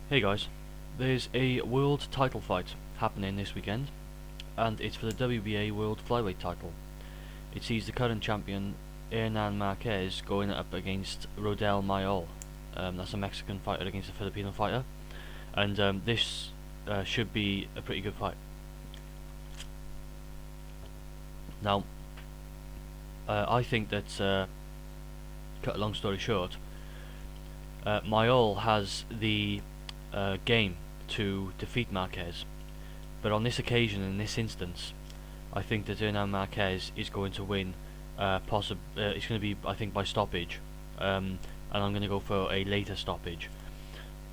Hey guys, there's a world title fight happening this weekend, and it's for the WBA World Flyweight title. It sees the current champion Hernan Marquez going up against Rodel Mayol. That's a Mexican fighter against a Filipino fighter, and this should be a pretty good fight. Now, I think that, cut a long story short, Mayol has the game to defeat Marquez. But on this occasion, in this instance, I think that Hernan Marquez is going to win. It's going to be, I think, by stoppage, and I'm going to go for a later stoppage.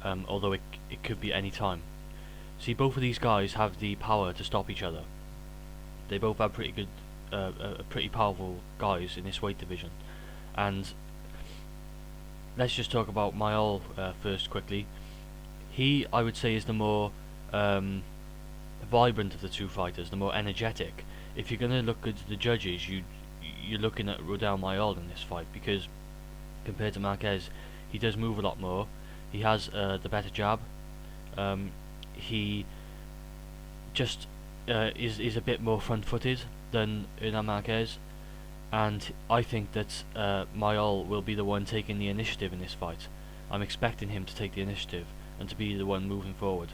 Although it could be any time. See, both of these guys have the power to stop each other. They both have pretty good, pretty powerful guys in this weight division. And let's just talk about Mayol first quickly. He, I would say, is the more vibrant of the two fighters, the more energetic. If you're going to look at the judges, you're looking at Rodel Mayol in this fight, because compared to Marquez, he does move a lot more. He has the better jab. He just is a bit more front-footed than Hernan Marquez, and I think that Mayol will be the one taking the initiative in this fight. I'm expecting him to take the initiative and to be the one moving forward.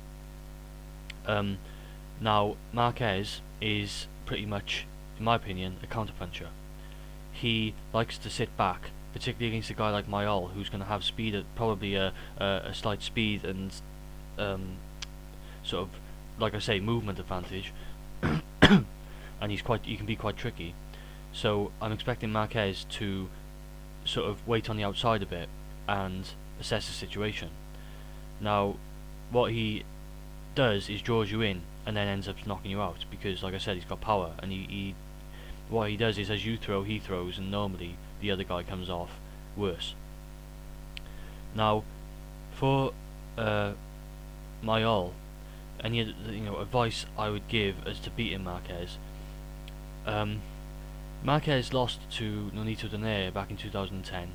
Now, Marquez is pretty much, in my opinion, a counterpuncher. He likes to sit back, particularly against a guy like Mayol, who's going to have speed, probably a slight speed and sort of, like I say, movement advantage, and he can be quite tricky. So I'm expecting Marquez to sort of wait on the outside a bit and assess the situation. Now, what he does is draws you in and then ends up knocking you out, because, like I said, he's got power, and what he does is, as you throw, he throws, and normally the other guy comes off worse. Now, for Mayol, any advice I would give as to beating Marquez. Marquez lost to Nonito Donaire back in 2010.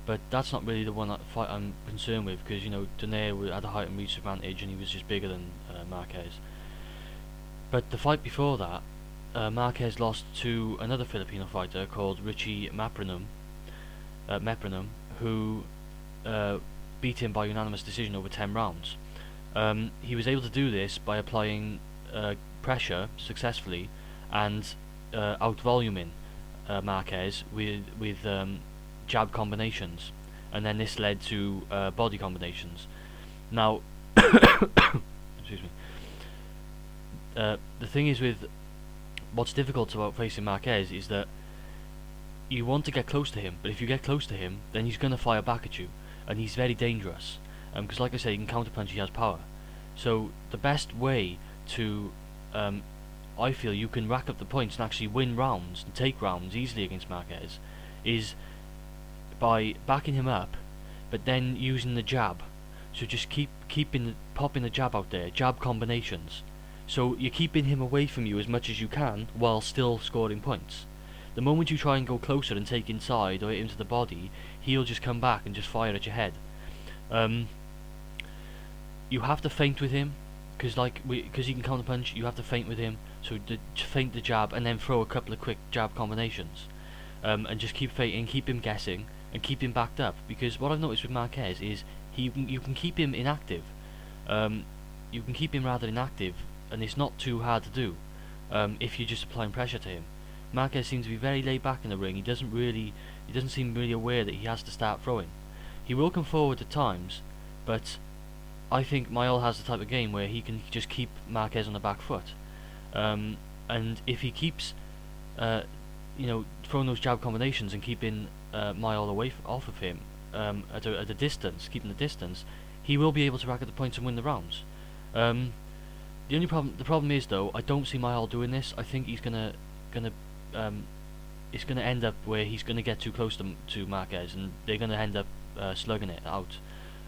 But that's not really the fight I'm concerned with, because Donaire had a height and reach advantage, and he was just bigger than Marquez. But the fight before that, Marquez lost to another Filipino fighter called Richie Mapranum, who beat him by unanimous decision over 10 rounds. He was able to do this by applying pressure successfully and out-voluming Marquez with jab combinations, and then this led to body combinations. Now, excuse me. The thing is, with what's difficult about facing Marquez is that you want to get close to him, but if you get close to him, then he's going to fire back at you, and he's very dangerous. Because, like I say, he can counterpunch. He has power. So the best way to, I feel, you can rack up the points and actually win rounds and take rounds easily against Marquez, is by backing him up, but then using the jab. So just popping the jab out there, jab combinations. So you're keeping him away from you as much as you can while still scoring points. The moment you try and go closer and take inside or hit into the body, he'll just come back and just fire at your head. You have to feint with him, because he can counterpunch. You have to feint with him. So feint the jab and then throw a couple of quick jab combinations, and just keep feinting, keep him guessing, and keep him backed up. Because what I've noticed with Marquez is you can keep him inactive. You can keep him rather inactive, and it's not too hard to do if you're just applying pressure to him. Marquez seems to be very laid back in the ring. He doesn't seem really aware that he has to start throwing. He will come forward at times, but I think Mayol has the type of game where he can just keep Marquez on the back foot. And if he keeps throwing those jab combinations and keeping Mayol off of him at a distance, keeping the distance, he will be able to rack up the points and win the rounds. The problem is, though, I don't see Mayol doing this. I think it's gonna end up where he's gonna get too close to Marquez, and they're gonna end up slugging it out.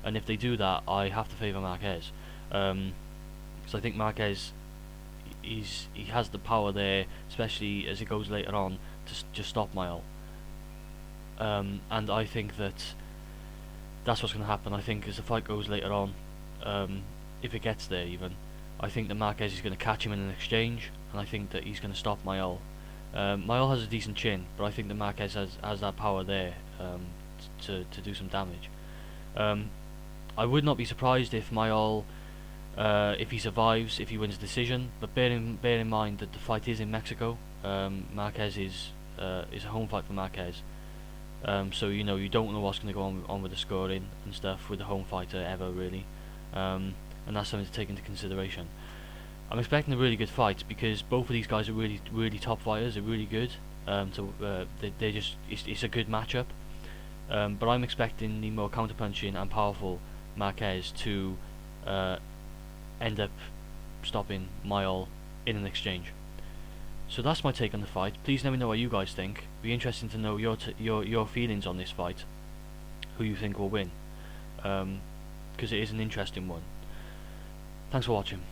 And if they do that, I have to favour Marquez, because I think Marquez he has the power there, especially as it goes later on, to just stop Mayol. And I think that's what's going to happen. I think as the fight goes later on, if it gets there even, I think that Marquez is going to catch him in an exchange, and I think that he's going to stop Mayol. Mayol has a decent chin, but I think that Marquez has that power there to do some damage. I would not be surprised if Mayol, if he survives, if he wins decision, but bear in mind that the fight is in Mexico. Marquez is a home fight for Marquez. So you don't know what's going to go on with the scoring and stuff with the home fighter ever really, and that's something to take into consideration. I'm expecting a really good fight because both of these guys are really top fighters. They're really good. They just it's a good matchup. But I'm expecting the more counterpunching and powerful Marquez to end up stopping Mayol in an exchange. So that's my take on the fight. Please let me know what you guys think. It'd be interesting to know your feelings on this fight. Who you think will win? Because it is an interesting one. Thanks for watching.